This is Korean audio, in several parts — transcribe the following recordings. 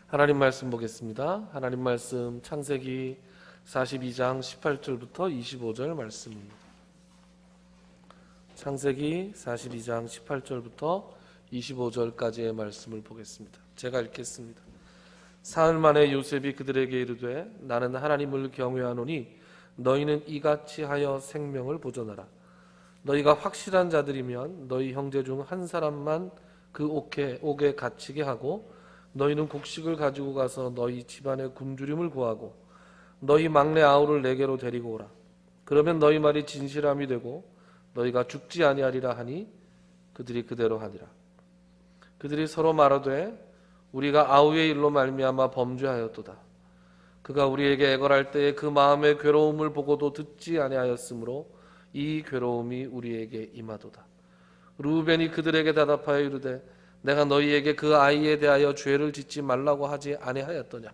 하나님 말씀 보겠습니다. 하나님 말씀 창세기 42장 18절부터 25절 말씀입니다. 창세기 42장 18절부터 25절까지의 말씀을 보겠습니다. 제가 읽겠습니다. 사흘 만에 요셉이 그들에게 이르되 나는 하나님을 경외하노니 너희는 이같이 하여 생명을 보존하라. 너희가 확실한 자들이면 너희 형제 중 한 사람만 그 옥에 갇히게 하고 너희는 곡식을 가지고 가서 너희 집안의 굶주림을 구하고 너희 막내 아우를 내게로 데리고 오라. 그러면 너희 말이 진실함이 되고 너희가 죽지 아니하리라 하니 그들이 그대로 하니라. 그들이 서로 말하되 우리가 아우의 일로 말미암아 범죄하였도다. 그가 우리에게 애걸할 때에 그 마음의 괴로움을 보고도 듣지 아니하였으므로 이 괴로움이 우리에게 임하도다. 르우벤이 그들에게 대답하여 이르되 내가 너희에게 그 아이에 대하여 죄를 짓지 말라고 하지 아니하였더냐.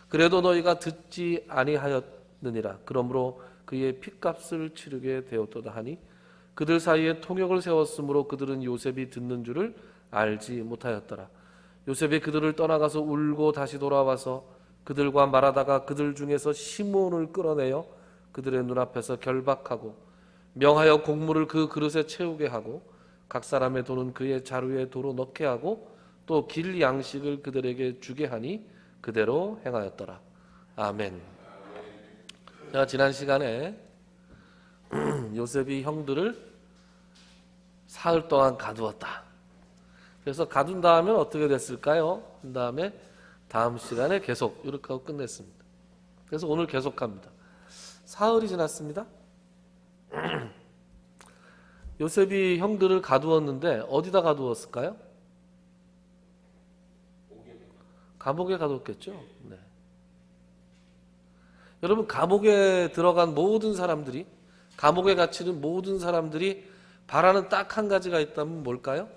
그래도 너희가 듣지 아니하였느니라. 그러므로 그의 핏값을 치르게 되었도다 하니 그들 사이에 통역을 세웠으므로 그들은 요셉이 듣는 줄을 알지 못하였더라. 요셉이 그들을 떠나가서 울고 다시 돌아와서 그들과 말하다가 그들 중에서 시몬을 끌어내어 그들의 눈앞에서 결박하고 명하여 곡물을 그 그릇에 채우게 하고 각 사람의 돈은 그의 자루에 도로 넣게 하고 또 길 양식을 그들에게 주게 하니 그대로 행하였더라. 아멘. 제가 지난 시간에 요셉이 형들을 사흘 동안 가두었다. 그래서 가둔 다음에 어떻게 됐을까요? 그 다음에 다음 시간에 계속 이렇게 하고 끝냈습니다. 그래서 오늘 계속합니다. 사흘이 지났습니다. 요셉이 형들을 가두었는데 어디다 가두었을까요? 감옥에 가두었겠죠. 네. 여러분, 감옥에 들어간 모든 사람들이, 감옥에 갇히는 모든 사람들이 바라는 딱 한 가지가 있다면 뭘까요?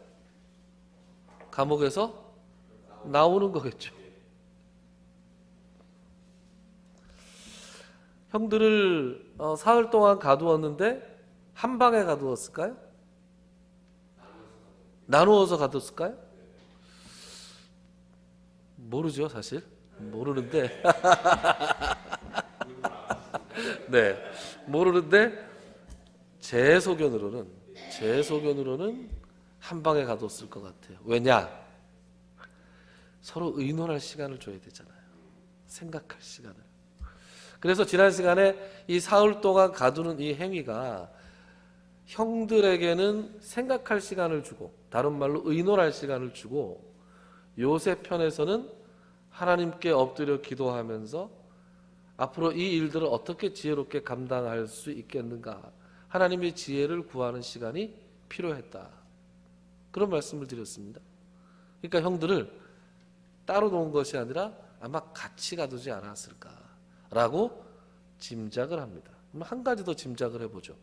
감옥에서 나오는 거겠죠. 형들을 사흘 동안 가두었는데 한 방에 가두었을까요? 나누어서 가뒀을까요? 모르죠, 사실. 모르는데. 네, 모르는데 제 소견으로는 한 방에 가뒀을 것 같아요. 왜냐? 서로 의논할 시간을 줘야 되잖아요. 생각할 시간을. 그래서 지난 시간에 이 사흘 동안 가두는 이 행위가 형들에게는 생각할 시간을 주고, 다른 말로 의논할 시간을 주고, 요셉 편에서는 하나님께 엎드려 기도하면서 앞으로 이 일들을 어떻게 지혜롭게 감당할 수 있겠는가, 하나님의 지혜를 구하는 시간이 필요했다. 그런 말씀을 드렸습니다. 그러니까 형들을 따로 놓은 것이 아니라 아마 같이 가두지 않았을까라고 짐작을 합니다. 한 가지 더 짐작을 해보죠.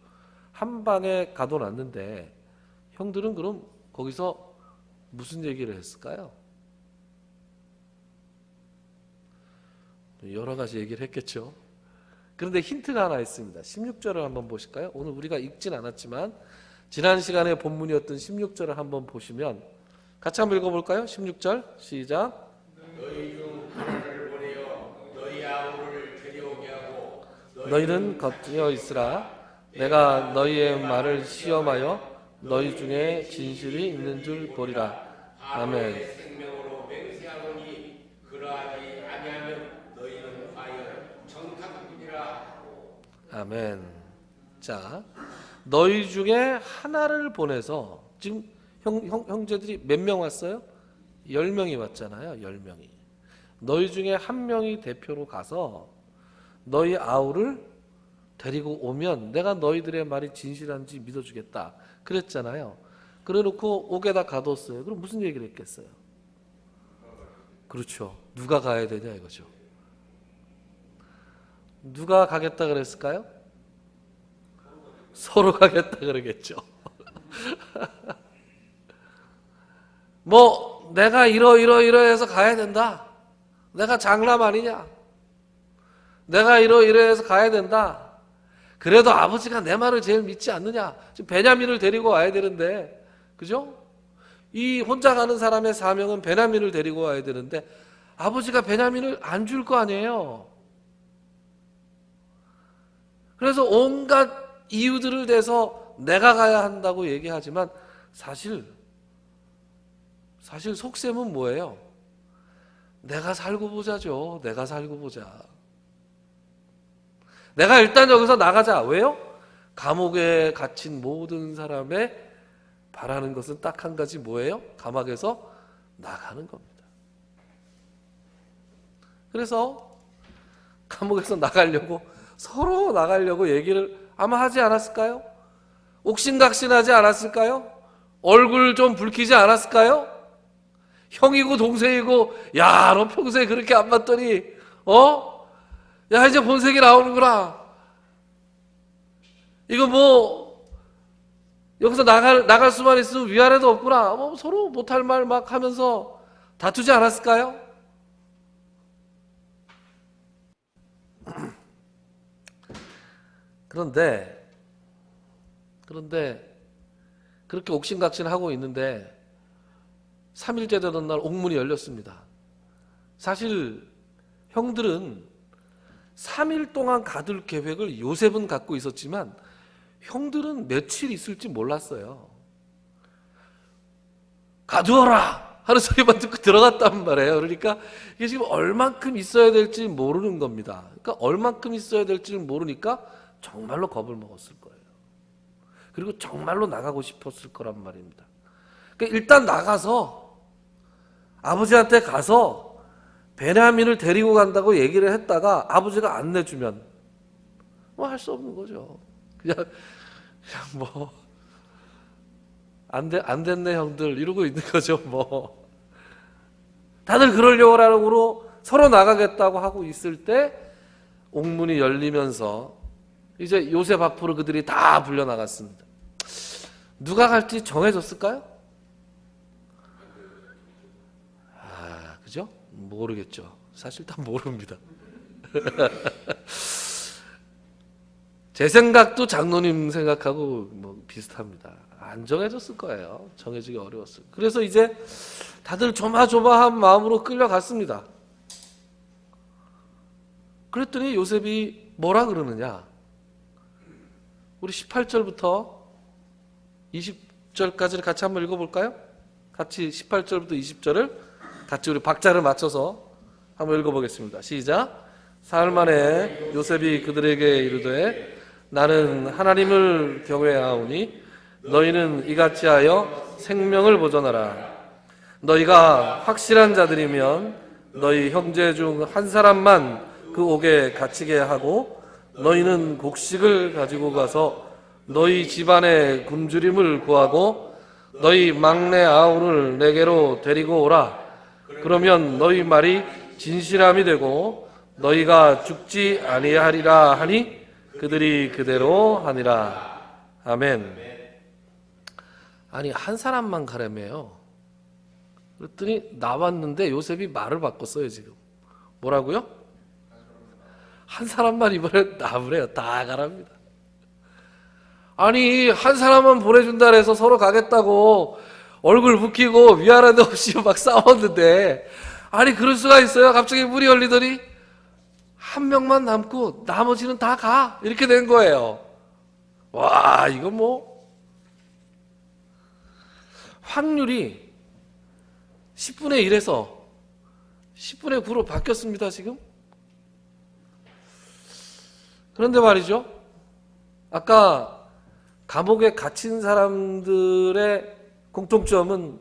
한 방에 가둬놨는데 형들은 그럼 거기서 무슨 얘기를 했을까요? 여러 가지 얘기를 했겠죠. 그런데 힌트가 하나 있습니다. 16절을 한번 보실까요? 오늘 우리가 읽진 않았지만 지난 시간에 본문이었던 16절을 한번 보시면 같이 한번 읽어볼까요? 16절 시작. 너희 중 하나를 보내어 너희 아우를 데려오게 하고 너희는 겉이어 있으라. 내가 너희의 말을 시험하여 너희 중에 진실이 있는 줄 보리라. 아멘. 생명으로 맹세하노니 그러하지 아니하면 너희는 과연 정탐꾼이라. 아멘. 자, 너희 중에 하나를 보내서 지금 형제들이 몇 명 왔어요? 10명이 왔잖아요. 10명이. 너희 중에 한 명이 대표로 가서 너희 아우를 데리고 오면 내가 너희들의 말이 진실한지 믿어주겠다 그랬잖아요. 그래놓고 옥에다 가뒀어요. 그럼 무슨 얘기를 했겠어요? 그렇죠. 누가 가야 되냐 이거죠. 누가 가겠다 그랬을까요? 서로 가겠다 그러겠죠. 뭐 내가 이러해서 가야 된다. 내가 장남 아니냐. 내가 이러해서 가야 된다. 그래도 아버지가 내 말을 제일 믿지 않느냐. 지금 베냐민을 데리고 와야 되는데, 그죠? 이 혼자 가는 사람의 사명은 베냐민을 데리고 와야 되는데 아버지가 베냐민을 안 줄 거 아니에요. 그래서 온갖 이유들을 대서 내가 가야 한다고 얘기하지만 사실 속셈은 뭐예요? 내가 살고 보자죠. 내가 살고 보자. 내가 일단 여기서 나가자. 왜요? 감옥에 갇힌 모든 사람의 바라는 것은 딱 한 가지 뭐예요? 감옥에서 나가는 겁니다. 그래서 감옥에서 서로 나가려고 얘기를 아마 하지 않았을까요? 옥신각신하지 않았을까요? 얼굴 좀 붉히지 않았을까요? 형이고 동생이고 야, 너 평소에 그렇게 안 봤더니 야, 이제 본색이 나오는구나. 이거 뭐 여기서 나갈 수만 있으면 위아래도 없구나. 뭐 서로 못할 말 막 하면서 다투지 않았을까요? 그런데 그렇게 옥신각신하고 있는데 3일째 되던 날 옥문이 열렸습니다. 사실 형들은 3일 동안 가둘 계획을 요셉은 갖고 있었지만 형들은 며칠 있을지 몰랐어요. 가두어라 하는 소리만 듣고 들어갔단 말이에요. 그러니까 이게 지금 얼만큼 있어야 될지 모르는 겁니다. 그러니까 얼만큼 있어야 될지 모르니까 정말로 겁을 먹었을 거예요. 그리고 정말로 나가고 싶었을 거란 말입니다. 그러니까 일단 나가서 아버지한테 가서 베냐민을 데리고 간다고 얘기를 했다가 아버지가 안 내주면 뭐 할 수 없는 거죠. 그냥 뭐 안 됐네 형들 이러고 있는 거죠. 뭐 다들 그러려고 하고 서로 나가겠다고 하고 있을 때 옥문이 열리면서 이제 요셉 앞으로 그들이 다 불려 나갔습니다. 누가 갈지 정해졌을까요? 그죠? 모르겠죠. 사실 다 모릅니다. 제 생각도 장로님 생각하고 뭐 비슷합니다. 안 정해졌을 거예요. 정해지기 어려웠어요. 그래서 이제 다들 조마조마한 마음으로 끌려갔습니다. 그랬더니 요셉이 뭐라 그러느냐? 우리 18절부터 20절까지를 같이 한번 읽어볼까요? 같이 18절부터 20절을 같이 우리 박자를 맞춰서 한번 읽어보겠습니다. 시작. 사흘 만에 요셉이 그들에게 이르되 나는 하나님을 경외하오니 너희는 이같이 하여 생명을 보존하라. 너희가 확실한 자들이면 너희 형제 중 한 사람만 그 옥에 갇히게 하고 너희는 곡식을 가지고 가서 너희 집안의 굶주림을 구하고 너희 막내 아우를 내게로 데리고 오라. 그러면 너희 말이 진실함이 되고 너희가 죽지 아니하리라 하니 그들이 그대로 하니라. 아멘. 아니 한 사람만 가라며요. 그랬더니 나왔는데 요셉이 말을 바꿨어요. 지금 뭐라고요? 한 사람만 이번에 나무래요. 다 가랍니다. 아니 한 사람만 보내준다 해서 서로 가겠다고 얼굴 붉히고 위아래도 없이 막 싸웠는데 아니 그럴 수가 있어요? 갑자기 문이 열리더니 한 명만 남고 나머지는 다 가 이렇게 된 거예요. 와 이거 뭐 확률이 10분의 1에서 10분의 9로 바뀌었습니다. 지금. 그런데 말이죠. 아까 감옥에 갇힌 사람들의 공통점은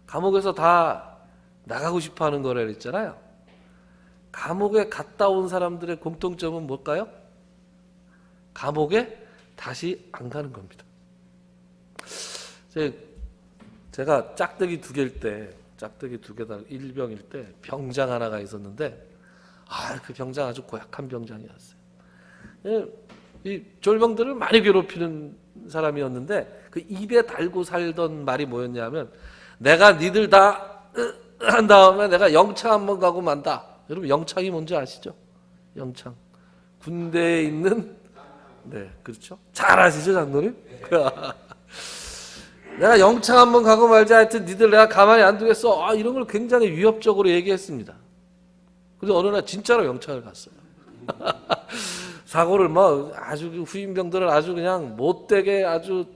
감옥에서 다 나가고 싶어하는 거라 그랬잖아요. 감옥에 갔다 온 사람들의 공통점은 뭘까요? 감옥에 다시 안 가는 겁니다. 제가 짝대기 두 개일 때, 짝대기 두 개다 일병일 때 병장 하나가 있었는데, 그 병장 아주 고약한 병장이었어요. 이 졸병들을 많이 괴롭히는 사람이었는데 그 입에 달고 살던 말이 뭐였냐면 내가 니들 다 한 다음에 내가 영창 한번 가고 만다. 여러분 영창이 뭔지 아시죠? 영창 군대에 있는 네 그렇죠? 잘 아시죠 장로님? 내가 영창 한번 가고 말자 하여튼 니들 내가 가만히 안 두겠어. 이런 걸 굉장히 위협적으로 얘기했습니다. 근데 어느 날 진짜로 영창을 갔어요. 사고를 뭐 아주 후임병들을 아주 그냥 못되게 아주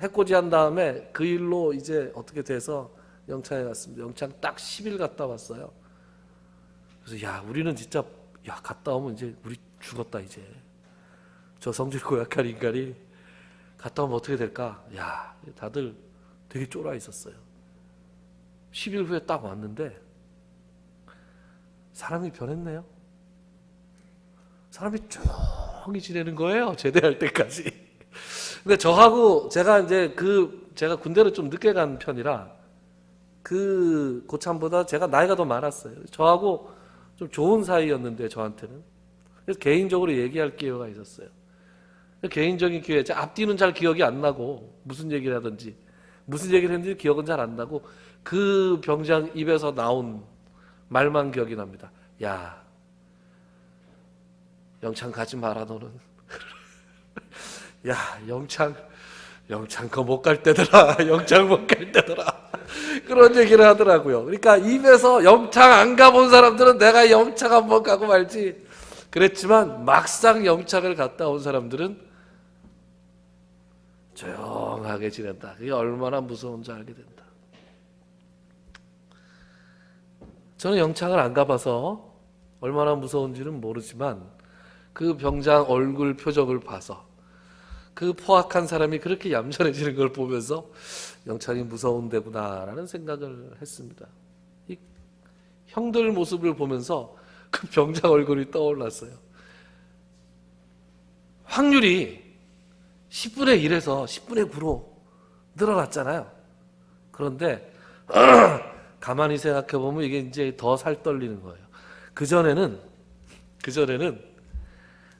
해코지한 다음에 그 일로 이제 어떻게 돼서 영창에 갔습니다. 영창 딱 10일 갔다 왔어요. 그래서 야, 우리는 진짜 야, 갔다 오면 이제 우리 죽었다 이제. 저 성질 고약한 인간이 갔다 오면 어떻게 될까? 야, 다들 되게 쫄아 있었어요. 10일 후에 딱 왔는데 사람이 변했네요. 사람이 조용히 지내는 거예요. 제대할 때까지. 근데 저하고 제가 이제 제가 군대를 좀 늦게 간 편이라 그 고참보다 제가 나이가 더 많았어요. 저하고 좀 좋은 사이였는데 저한테는. 그래서 개인적으로 얘기할 기회가 있었어요. 개인적인 기회, 제 앞뒤는 잘 기억이 안 나고 무슨 얘기를 하든지 무슨 얘기를 했는지 기억은 잘 안 나고 그 병장 입에서 나온 말만 기억이 납니다. 야, 영창 가지 마라 너는. 야, 영창 거 못 갈 때더라. 영창 못 갈 때더라. 그런 얘기를 하더라고요. 그러니까 입에서 영창 안 가본 사람들은 내가 영창 한번 가고 말지 그랬지만 막상 영창을 갔다 온 사람들은 조용하게 지낸다. 그게 얼마나 무서운지 알게 된다. 저는 영창을 안 가봐서 얼마나 무서운지는 모르지만 그 병장 얼굴 표정을 봐서 그 포악한 사람이 그렇게 얌전해지는 걸 보면서 영창이 무서운 데구나라는 생각을 했습니다. 이 형들 모습을 보면서 그 병장 얼굴이 떠올랐어요. 확률이 10분의 1에서 10분의 9로 늘어났잖아요. 그런데 가만히 생각해 보면 이게 이제 더 살 떨리는 거예요. 그전에는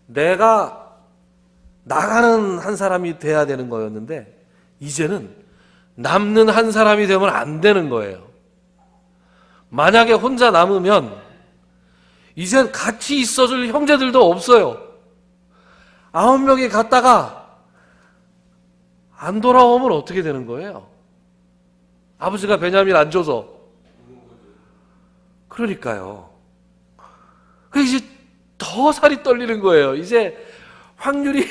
내가 나가는 한 사람이 돼야 되는 거였는데 이제는 남는 한 사람이 되면 안 되는 거예요. 만약에 혼자 남으면 이젠 같이 있어줄 형제들도 없어요. 9명이 갔다가 안 돌아오면 어떻게 되는 거예요? 아버지가 베냐민 안 줘서. 그러니까요. 그 이제 더 살이 떨리는 거예요. 이제 확률이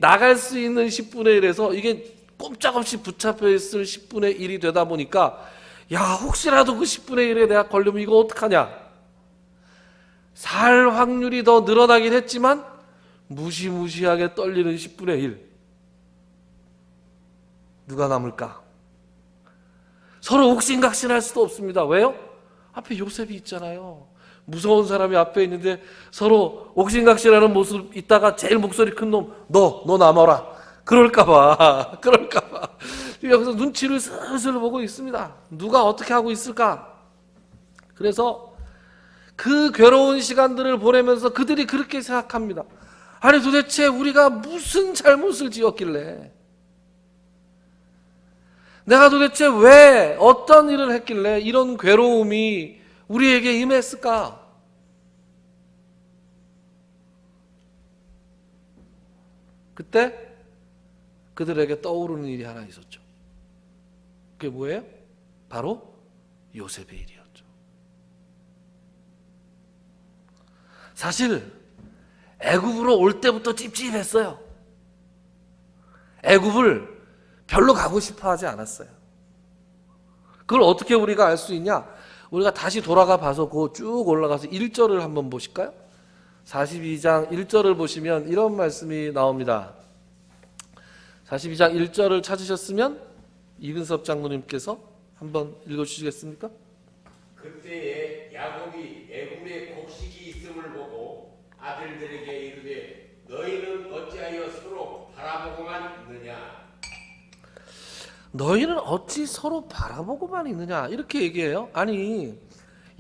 나갈 수 있는 10분의 1에서 이게 꼼짝없이 붙잡혀 있을 10분의 1이 되다 보니까 야, 혹시라도 그 10분의 1에 내가 걸리면 이거 어떡하냐? 살 확률이 더 늘어나긴 했지만 무시무시하게 떨리는 10분의 1. 누가 남을까? 서로 옥신각신할 수도 없습니다. 왜요? 앞에 요셉이 있잖아요. 무서운 사람이 앞에 있는데 서로 옥신각신하는 모습 있다가 제일 목소리 큰 놈, 너 남아라. 그럴까봐. 여기서 눈치를 슬슬 보고 있습니다. 누가 어떻게 하고 있을까? 그래서 그 괴로운 시간들을 보내면서 그들이 그렇게 생각합니다. 아니 도대체 우리가 무슨 잘못을 지었길래, 내가 도대체 왜 어떤 일을 했길래 이런 괴로움이 우리에게 임했을까? 그때 그들에게 떠오르는 일이 하나 있었죠. 그게 뭐예요? 바로 요셉의 일이었죠. 사실 애굽으로 올 때부터 찝찝했어요. 애굽을 별로 가고 싶어 하지 않았어요. 그걸 어떻게 우리가 알 수 있냐? 우리가 다시 돌아가 봐서 그 쭉 올라가서 1절을 한번 보실까요? 42장 1절을 보시면 이런 말씀이 나옵니다. 42장 1절을 찾으셨으면 이근섭 장로님께서 한번 읽어주시겠습니까? 그때에 야곱이 애굽에 곡식이 있음을 보고 아들들에게 이르되 너희는 어찌하여 서로 바라보고만 있느냐? 너희는 어찌 서로 바라보고만 있느냐? 이렇게 얘기해요. 아니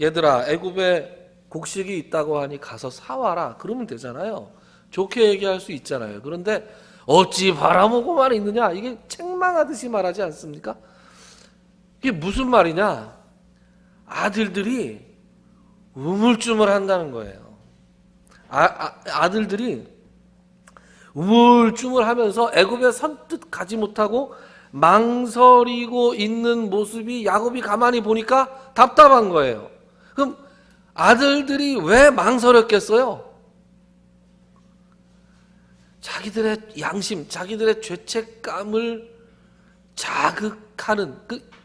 얘들아, 애굽에 곡식이 있다고 하니 가서 사와라. 그러면 되잖아요. 좋게 얘기할 수 있잖아요. 그런데 어찌 바라보고만 있느냐? 이게 책망하듯이 말하지 않습니까? 이게 무슨 말이냐? 아들들이 우물쭈물한다는 거예요. 아들들이 우물쭈물하면서 애굽에 선뜻 가지 못하고 망설이고 있는 모습이 야곱이 가만히 보니까 답답한 거예요. 그럼 아들들이 왜 망설였겠어요? 자기들의 양심, 자기들의 죄책감을 자극하는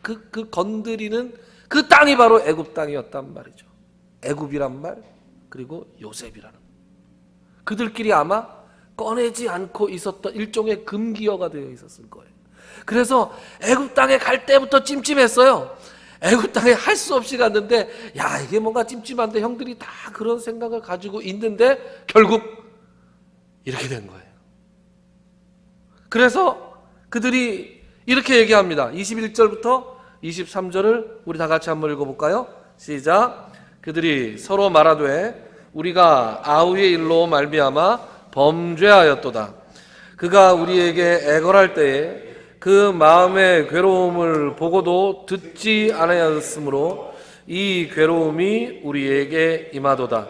그 건드리는 그 땅이 바로 애굽 땅이었단 말이죠. 애굽이란 말, 그리고 요셉이라는 말. 그들끼리 아마 꺼내지 않고 있었던 일종의 금기어가 되어 있었을 거예요. 그래서 애굽 땅에 갈 때부터 찜찜했어요. 애굽 땅에 할 수 없이 갔는데, 야, 이게 뭔가 찜찜한데 형들이 다 그런 생각을 가지고 있는데 결국 이렇게 된 거예요. 그래서 그들이 이렇게 얘기합니다. 21절부터 23절을 우리 다 같이 한번 읽어볼까요? 시작. 그들이 서로 말하되 우리가 아우의 일로 말미암아 범죄하였도다. 그가 우리에게 애걸할 때에 그 마음의 괴로움을 보고도 듣지 않았으므로 이 괴로움이 우리에게 임하도다.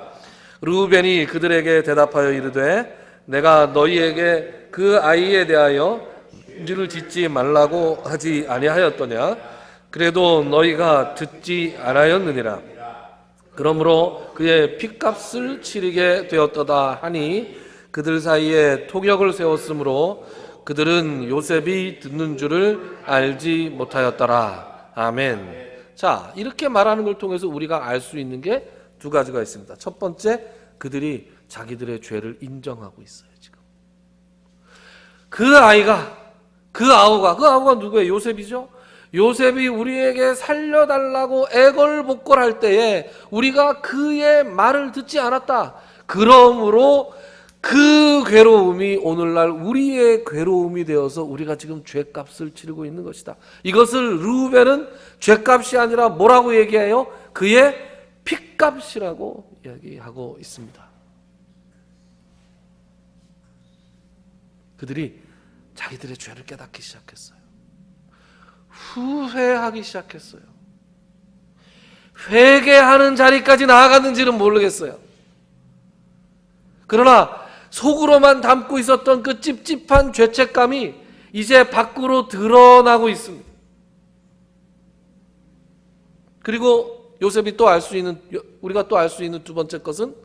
르우벤이 그들에게 대답하여 이르되 내가 너희에게 그 아이에 대하여 죄를 짓지 말라고 하지 아니하였더냐? 그래도 너희가 듣지 않았느니라. 그러므로 그의 핏값을 치르게 되었도다 하니 그들 사이에 토격을 세웠으므로 그들은 요셉이 듣는 줄을 알지 못하였더라. 아멘. 자, 이렇게 말하는 걸 통해서 우리가 알 수 있는 게 두 가지가 있습니다. 첫 번째, 그들이 자기들의 죄를 인정하고 있어요. 지금 그 아우가 누구예요? 요셉이죠. 요셉이 우리에게 살려달라고 애걸복걸할 때에 우리가 그의 말을 듣지 않았다. 그러므로 그 괴로움이 오늘날 우리의 괴로움이 되어서 우리가 지금 죄값을 치르고 있는 것이다. 이것을 르우벤은 죄값이 아니라 뭐라고 얘기해요? 그의 핏값이라고 이야기하고 있습니다. 그들이 자기들의 죄를 깨닫기 시작했어요. 후회하기 시작했어요. 회개하는 자리까지 나아갔는지는 모르겠어요. 그러나 속으로만 담고 있었던 그 찝찝한 죄책감이 이제 밖으로 드러나고 있습니다. 그리고 요셉이 또 알 수 있는, 우리가 또 알 수 있는 두 번째 것은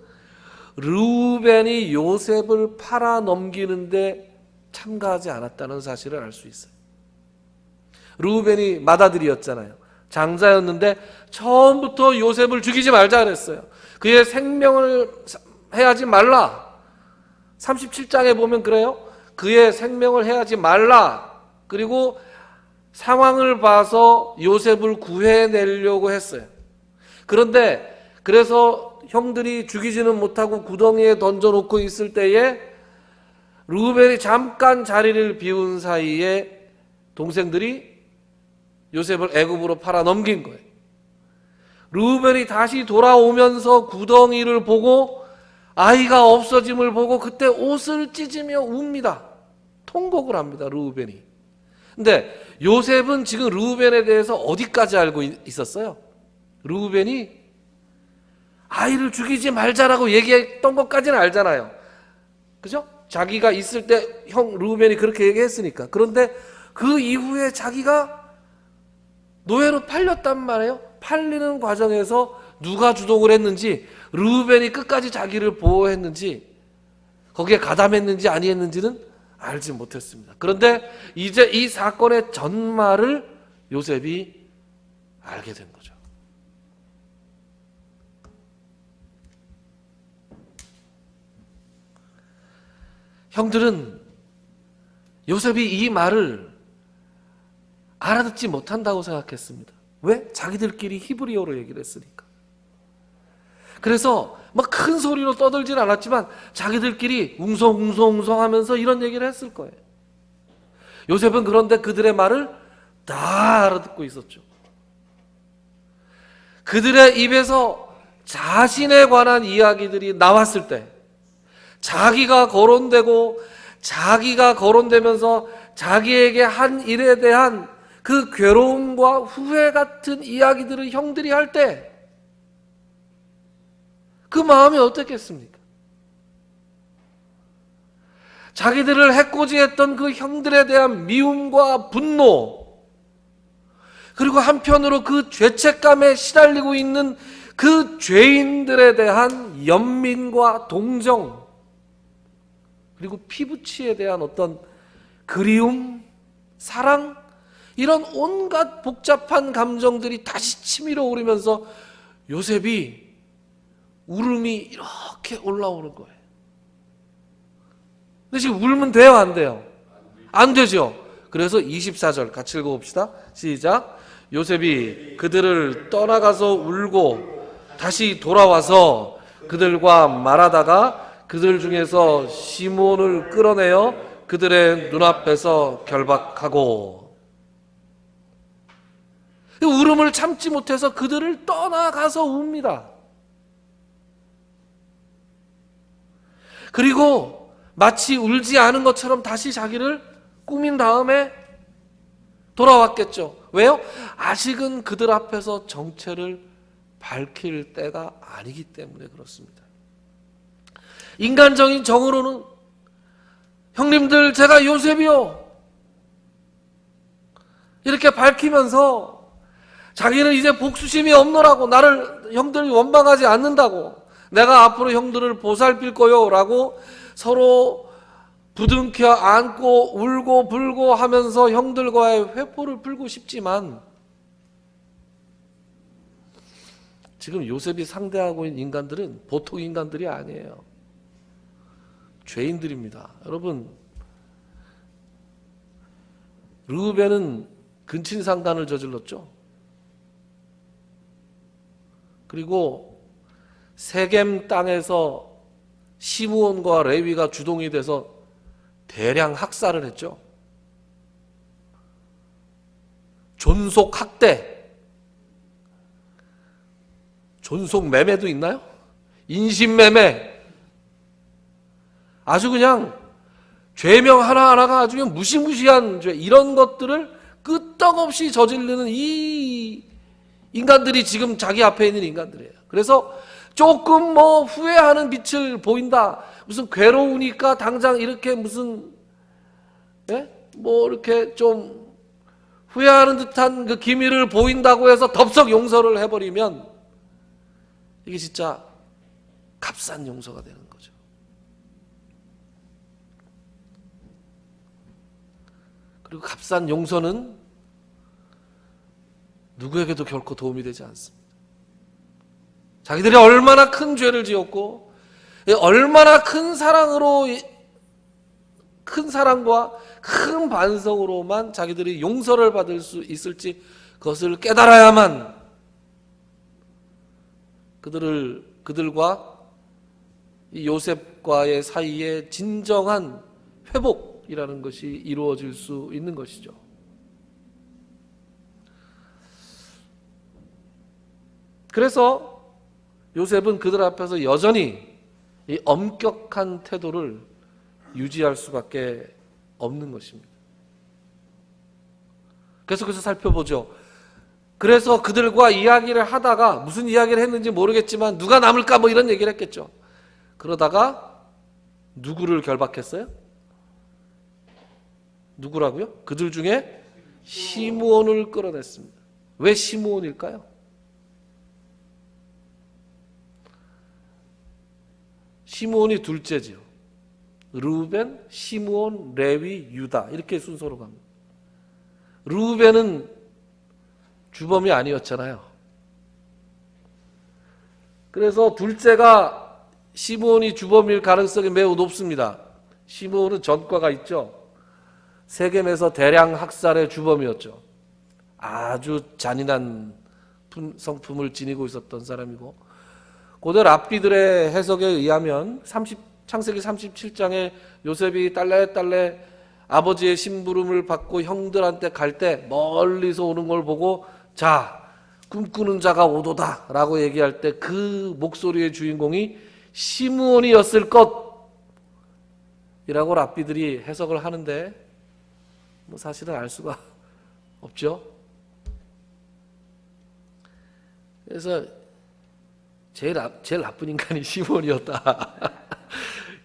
르우벤이 요셉을 팔아 넘기는데 참가하지 않았다는 사실을 알 수 있어요. 르우벤이 맏아들이었잖아요. 장자였는데 처음부터 요셉을 죽이지 말자 그랬어요. 그의 생명을 해하지 말라. 37장에 보면 그래요. 그의 생명을 해하지 말라. 그리고 상황을 봐서 요셉을 구해내려고 했어요. 그런데 그래서 형들이 죽이지는 못하고 구덩이에 던져놓고 있을 때에 르우벤이 잠깐 자리를 비운 사이에 동생들이 요셉을 애굽으로 팔아 넘긴 거예요. 르우벤이 다시 돌아오면서 구덩이를 보고 아이가 없어짐을 보고 그때 옷을 찢으며 웁니다. 통곡을 합니다. 르우벤이. 근데 요셉은 지금 르우벤에 대해서 어디까지 알고 있었어요? 르우벤이 아이를 죽이지 말자라고 얘기했던 것까지는 알잖아요. 그죠? 자기가 있을 때 형 르우벤이 그렇게 얘기했으니까. 그런데 그 이후에 자기가 노예로 팔렸단 말이에요. 팔리는 과정에서 누가 주동을 했는지, 르우벤이 끝까지 자기를 보호했는지, 거기에 가담했는지 아니했는지는 알지 못했습니다. 그런데 이제 이 사건의 전말을 요셉이 알게 된 거죠. 형들은 요셉이 이 말을 알아듣지 못한다고 생각했습니다. 왜? 자기들끼리 히브리어로 얘기를 했으니까. 그래서 막 큰 소리로 떠들진 않았지만 자기들끼리 웅성웅성 하면서 이런 얘기를 했을 거예요. 요셉은 그런데 그들의 말을 다 알아듣고 있었죠. 그들의 입에서 자신에 관한 이야기들이 나왔을 때 자기가 거론되고 자기가 거론되면서 자기에게 한 일에 대한 그 괴로움과 후회 같은 이야기들을 형들이 할 때 그 마음이 어떻겠습니까? 자기들을 해코지했던 그 형들에 대한 미움과 분노, 그리고 한편으로 그 죄책감에 시달리고 있는 그 죄인들에 대한 연민과 동정, 그리고 피부치에 대한 어떤 그리움, 사랑, 이런 온갖 복잡한 감정들이 다시 치밀어 오르면서 요셉이 울음이 이렇게 올라오는 거예요. 근데 지금 울면 돼요, 안 돼요? 안 되죠. 그래서 24절 같이 읽어봅시다. 시작. 요셉이 그들을 떠나가서 울고 다시 돌아와서 그들과 말하다가 그들 중에서 시몬을 끌어내어 그들의 눈앞에서 결박하고, 울음을 참지 못해서 그들을 떠나가서 웁니다. 그리고 마치 울지 않은 것처럼 다시 자기를 꾸민 다음에 돌아왔겠죠. 왜요? 아직은 그들 앞에서 정체를 밝힐 때가 아니기 때문에 그렇습니다. 인간적인 정으로는 형님들 제가 요셉이요 이렇게 밝히면서 자기는 이제 복수심이 없노라고, 나를 형들이 원망하지 않는다고, 내가 앞으로 형들을 보살필 거요 라고 서로 부둥켜 안고 울고 불고 하면서 형들과의 회포를 풀고 싶지만, 지금 요셉이 상대하고 있는 인간들은 보통 인간들이 아니에요. 죄인들입니다. 여러분, 르우벤은 근친상간을 저질렀죠. 그리고 세겜 땅에서 시므온과 레위가 주동이 돼서 대량 학살을 했죠. 존속 학대, 존속 매매도 있나요? 인신매매, 아주 그냥 죄명 하나하나가 아주 그냥 무시무시한 죄, 이런 것들을 끄떡없이 저지르는 이 인간들이 지금 자기 앞에 있는 인간들이에요. 그래서 조금 뭐 후회하는 빛을 보인다, 무슨 괴로우니까 당장 이렇게 무슨 뭐 이렇게 좀 후회하는 듯한 그 기미를 보인다고 해서 덥석 용서를 해버리면 이게 진짜 값싼 용서가 되는 거죠. 그리고 값싼 용서는 누구에게도 결코 도움이 되지 않습니다. 자기들이 얼마나 큰 죄를 지었고 얼마나 큰 사랑으로, 큰 사랑과 큰 반성으로만 자기들이 용서를 받을 수 있을지 그것을 깨달아야만 그들과 이 요셉과의 사이에 진정한 회복이라는 것이 이루어질 수 있는 것이죠. 그래서 요셉은 그들 앞에서 여전히 이 엄격한 태도를 유지할 수밖에 없는 것입니다. 계속해서 살펴보죠. 그래서 그들과 이야기를 하다가, 무슨 이야기를 했는지 모르겠지만 누가 남을까 뭐 이런 얘기를 했겠죠. 그러다가 누구를 결박했어요? 누구라고요? 그들 중에 시므온을 끌어냈습니다. 왜 시므온일까요? 시므온이 둘째지요. 르우벤, 시므온, 레위, 유다, 이렇게 순서로 갑니다. 르우벤은 주범이 아니었잖아요. 그래서 둘째가 시므온이 주범일 가능성이 매우 높습니다. 시므온은 전과가 있죠. 세겜에서 대량 학살의 주범이었죠. 아주 잔인한 성품을 지니고 있었던 사람이고, 고대 랍비들의 해석에 의하면 창세기 37장에 요셉이 딸래딸래 아버지의 심부름을 받고 형들한테 갈 때 멀리서 오는 걸 보고, 자, 꿈꾸는 자가 오도다 라고 얘기할 때 그 목소리의 주인공이 시므온이었을 것이라고 랍비들이 해석을 하는데, 뭐 사실은 알 수가 없죠. 그래서 제일 나쁜 인간이 시므온이었다.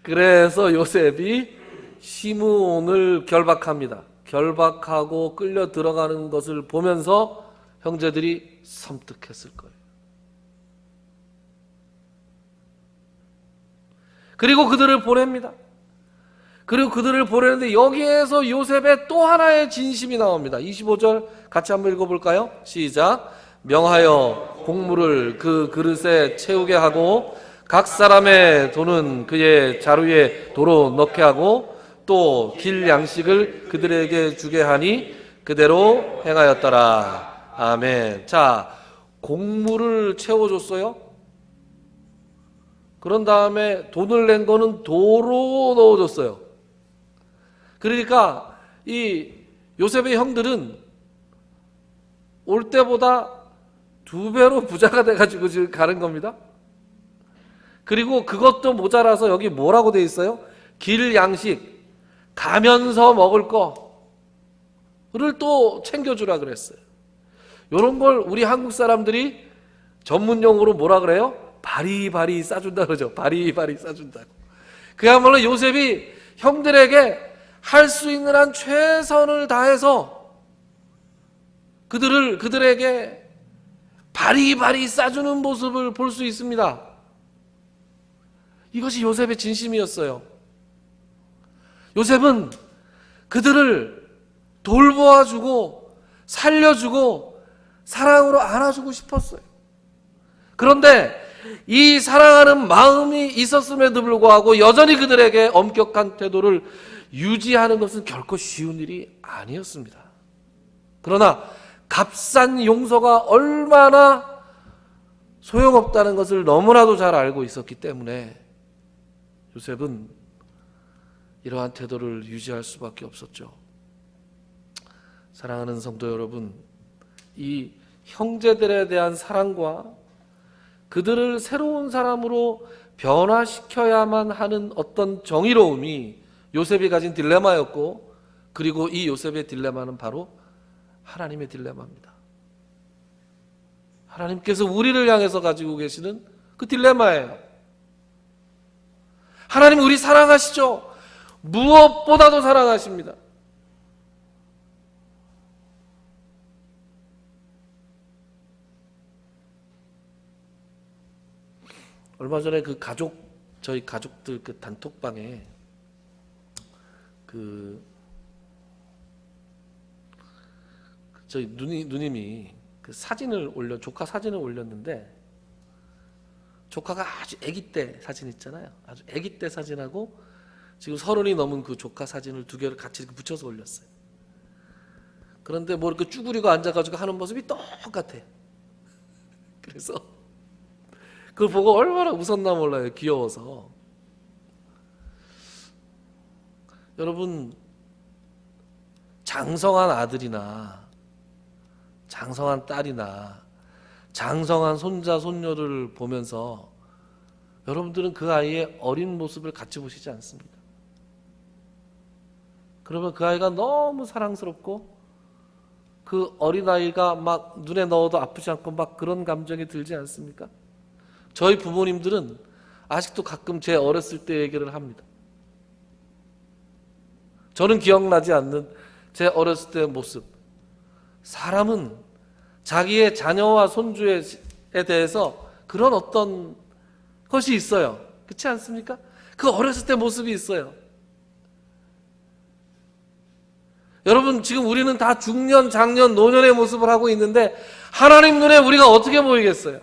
그래서 요셉이 시므온을 결박합니다. 결박하고 끌려 들어가는 것을 보면서 형제들이 섬뜩했을 거예요. 그리고 그들을 보냅니다. 그리고 그들을 보내는데 여기에서 요셉의 또 하나의 진심이 나옵니다. 25절 같이 한번 읽어볼까요? 시작. 명하여 곡물을 그 그릇에 채우게 하고 각 사람의 돈은 그의 자루에 도로 넣게 하고 또 길 양식을 그들에게 주게 하니 그대로 행하였더라. 아멘. 자, 곡물을 채워줬어요. 그런 다음에 돈을 낸 거는 도로 넣어줬어요. 그러니까 이 요셉의 형들은 올 때보다 2배로 부자가 돼가지고 지금 가는 겁니다. 그리고 그것도 모자라서 여기 뭐라고 돼 있어요? 길 양식, 가면서 먹을 거를 또 챙겨주라 그랬어요. 이런 걸 우리 한국 사람들이 전문 용어로 뭐라 그래요? 바리바리 싸준다 그러죠. 바리바리 싸준다고. 그야말로 요셉이 형들에게 할 수 있는 한 최선을 다해서 그들에게 바리바리 싸주는 모습을 볼 수 있습니다. 이것이 요셉의 진심이었어요. 요셉은 그들을 돌보아주고 살려주고 사랑으로 안아주고 싶었어요. 그런데 이 사랑하는 마음이 있었음에도 불구하고 여전히 그들에게 엄격한 태도를 유지하는 것은 결코 쉬운 일이 아니었습니다. 그러나 값싼 용서가 얼마나 소용없다는 것을 너무나도 잘 알고 있었기 때문에 요셉은 이러한 태도를 유지할 수밖에 없었죠. 사랑하는 성도 여러분, 이 형제들에 대한 사랑과 그들을 새로운 사람으로 변화시켜야만 하는 어떤 정의로움이 요셉이 가진 딜레마였고, 그리고 이 요셉의 딜레마는 바로 하나님의 딜레마입니다. 하나님께서 우리를 향해서 가지고 계시는 그 딜레마예요. 하나님 우리 사랑하시죠? 무엇보다도 사랑하십니다. 얼마 전에 저희 가족들 그 단톡방에 저희 누님이 그 조카 사진을 올렸는데, 조카가 아주 아기 때 사진 있잖아요. 아주 아기 때 사진하고 지금 30이 넘은 그 조카 사진을 2개를 같이 이렇게 붙여서 올렸어요. 그런데 뭐 이렇게 쭈그리고 앉아가지고 하는 모습이 똑같아. 그래서 그걸 보고 얼마나 웃었나 몰라요. 귀여워서. 여러분, 장성한 아들이나 장성한 딸이나 장성한 손자, 손녀를 보면서 여러분들은 그 아이의 어린 모습을 같이 보시지 않습니다. 그러면 그 아이가 너무 사랑스럽고 그 어린아이가 막 눈에 넣어도 아프지 않고 막 그런 감정이 들지 않습니까? 저희 부모님들은 아직도 가끔 제 어렸을 때 얘기를 합니다. 저는 기억나지 않는 제 어렸을 때의 모습. 사람은 자기의 자녀와 손주에 대해서 그런 어떤 것이 있어요. 그렇지 않습니까? 그 어렸을 때 모습이 있어요. 여러분, 지금 우리는 다 중년, 장년, 노년의 모습을 하고 있는데 하나님 눈에 우리가 어떻게 보이겠어요?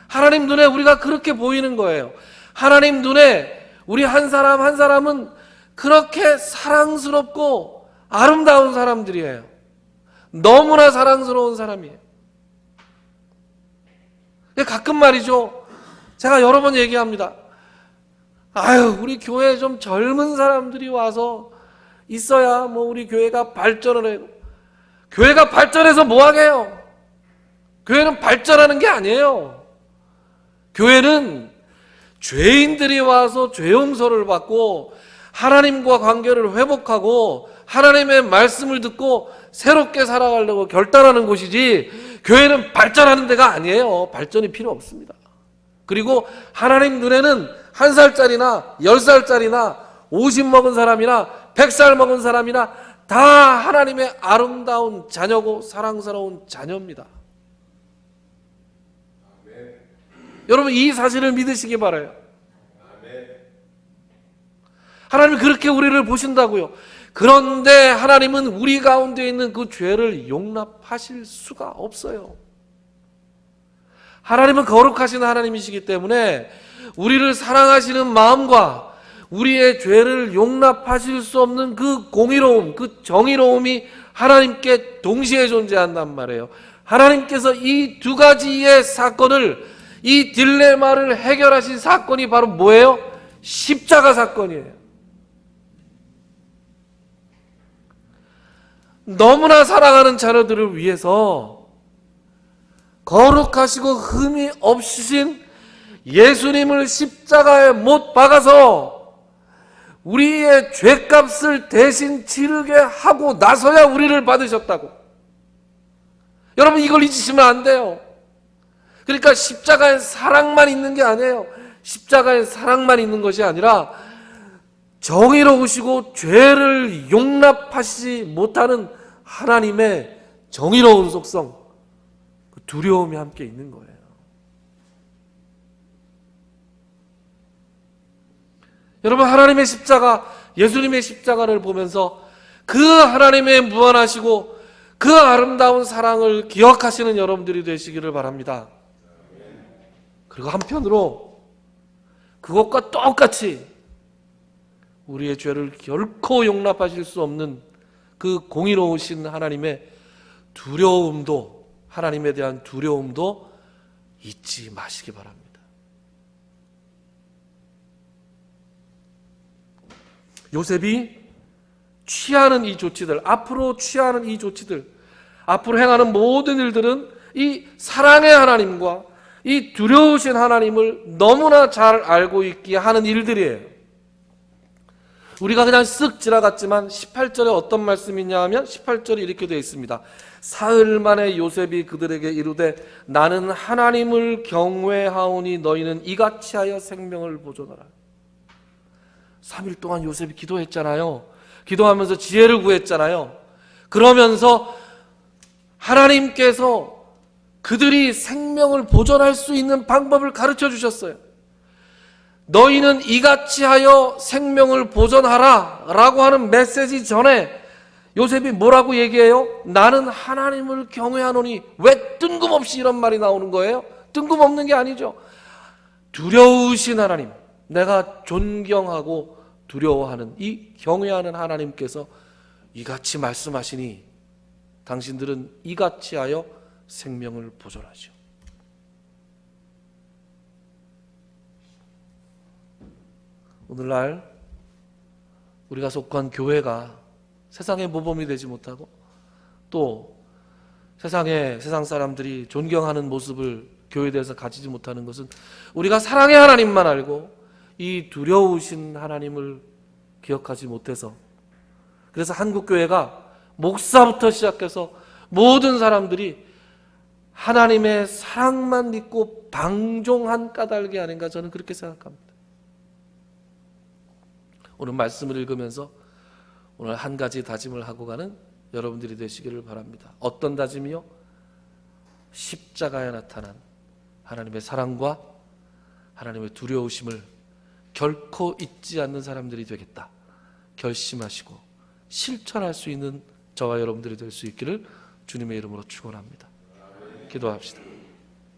하나님 눈에 우리가 그렇게 보이는 거예요. 하나님 눈에 우리 한 사람 한 사람은 그렇게 사랑스럽고 아름다운 사람들이에요. 너무나 사랑스러운 사람이에요. 가끔 말이죠, 제가 여러 번 얘기합니다. 아유, 우리 교회에 좀 젊은 사람들이 와서 있어야 뭐 우리 교회가 발전을 해요. 교회가 발전해서 뭐 하게요? 교회는 발전하는 게 아니에요. 교회는 죄인들이 와서 죄 용서를 받고 하나님과 관계를 회복하고 하나님의 말씀을 듣고 새롭게 살아가려고 결단하는 곳이지, 교회는 발전하는 데가 아니에요. 발전이 필요 없습니다. 그리고 하나님 눈에는 1살짜리나 10살짜리나 50 먹은 사람이나 100살 먹은 사람이나 다 하나님의 아름다운 자녀고 사랑스러운 자녀입니다. 여러분, 이 사실을 믿으시기 바라요. 하나님이 그렇게 우리를 보신다고요. 그런데 하나님은 우리 가운데 있는 그 죄를 용납하실 수가 없어요. 하나님은 거룩하신 하나님이시기 때문에 우리를 사랑하시는 마음과 우리의 죄를 용납하실 수 없는 그 공의로움, 그 정의로움이 하나님께 동시에 존재한단 말이에요. 하나님께서 이 두 가지의 사건을, 이 딜레마를 해결하신 사건이 바로 뭐예요? 십자가 사건이에요. 너무나 사랑하는 자녀들을 위해서 거룩하시고 흠이 없으신 예수님을 십자가에 못 박아서 우리의 죄값을 대신 치르게 하고 나서야 우리를 받으셨다고. 여러분, 이걸 잊으시면 안 돼요. 그러니까 십자가에 사랑만 있는 게 아니에요. 십자가에 사랑만 있는 것이 아니라 정의로우시고 죄를 용납하시지 못하는 하나님의 정의로운 속성, 그 두려움이 함께 있는 거예요. 여러분, 하나님의 십자가, 예수님의 십자가를 보면서 그 하나님의 무한하시고 그 아름다운 사랑을 기억하시는 여러분들이 되시기를 바랍니다. 그리고 한편으로 그것과 똑같이 우리의 죄를 결코 용납하실 수 없는 그 공의로우신 하나님의 두려움도, 하나님에 대한 두려움도 잊지 마시기 바랍니다. 요셉이 취하는 이 조치들, 앞으로 취하는 이 조치들, 앞으로 행하는 모든 일들은 이 사랑의 하나님과 이 두려우신 하나님을 너무나 잘 알고 있기에 하는 일들이에요. 우리가 그냥 쓱 지나갔지만 18절에 어떤 말씀이 있냐 하면 18절에 이렇게 되어 있습니다. 사흘 만에 요셉이 그들에게 이르되 나는 하나님을 경외하오니 너희는 이같이 하여 생명을 보존하라. 3일 동안 요셉이 기도했잖아요. 기도하면서 지혜를 구했잖아요. 그러면서 하나님께서 그들이 생명을 보존할 수 있는 방법을 가르쳐 주셨어요. 너희는 이같이 하여 생명을 보존하라 라고 하는 메시지 전에 요셉이 뭐라고 얘기해요? 나는 하나님을 경외하노니. 왜 뜬금없이 이런 말이 나오는 거예요? 뜬금없는 게 아니죠. 두려우신 하나님, 내가 존경하고 두려워하는 이 경외하는 하나님께서 이같이 말씀하시니 당신들은 이같이 하여 생명을 보존하시오. 오늘날 우리가 속한 교회가 세상의 모범이 되지 못하고 또 세상 사람들이 존경하는 모습을 교회에 대해서 가지지 못하는 것은 우리가 사랑의 하나님만 알고 이 두려우신 하나님을 기억하지 못해서, 그래서 한국교회가 목사부터 시작해서 모든 사람들이 하나님의 사랑만 믿고 방종한 까닭이 아닌가, 저는 그렇게 생각합니다. 오늘 말씀을 읽으면서 오늘 한 가지 다짐을 하고 가는 여러분들이 되시기를 바랍니다. 어떤 다짐이요? 십자가에 나타난 하나님의 사랑과 하나님의 두려우심을 결코 잊지 않는 사람들이 되겠다 결심하시고 실천할 수 있는 저와 여러분들이 될 수 있기를 주님의 이름으로 축원합니다. 기도합시다.